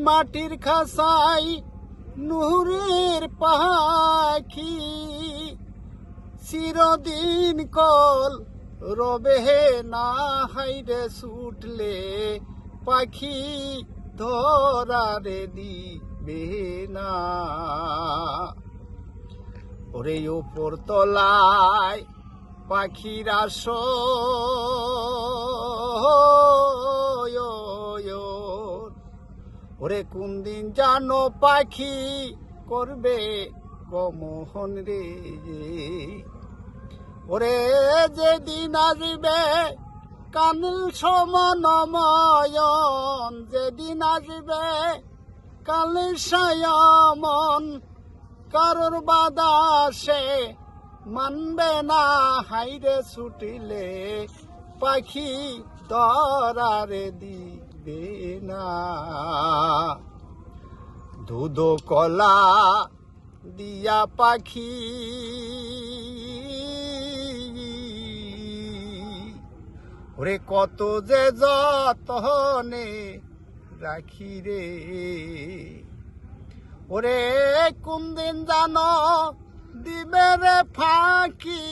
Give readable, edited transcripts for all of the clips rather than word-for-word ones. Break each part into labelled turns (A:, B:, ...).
A: মাটির খাসাই নূরের পাখি চিরদিন কল রবে না হাইরে ছুটলে পাখি ধরারে দিবে না। ওরে ওপর তলায় পাখিরা ওরে কোন দিন জানো পাখি করবে গমোহন রে। ওরে যেদিন আসবে কানিল সমনময়ন, যেদিন আসবে কালিল সায়মন, কারোর বাদাসে মানবে না হাইরে ছুটিলে পাখি ধরারে দিবে না। দুধ কলা দিয়া পাখি ওরে কত যে যতনে রাখি রে। ওরে কোন দিন জানো দিবে রে ফাঁকি,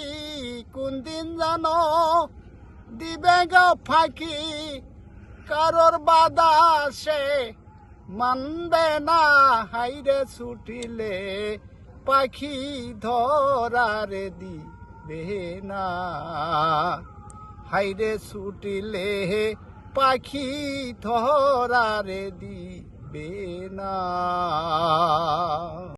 A: কোন দিন জানো দিবে গো ফাঁকি, কারোর বাদাসে মানবে না হাইরে ছুটিলে পাখি ধরারে দিবে না। হাইরে ছুটিলে পাখি ধরারে দিবে না।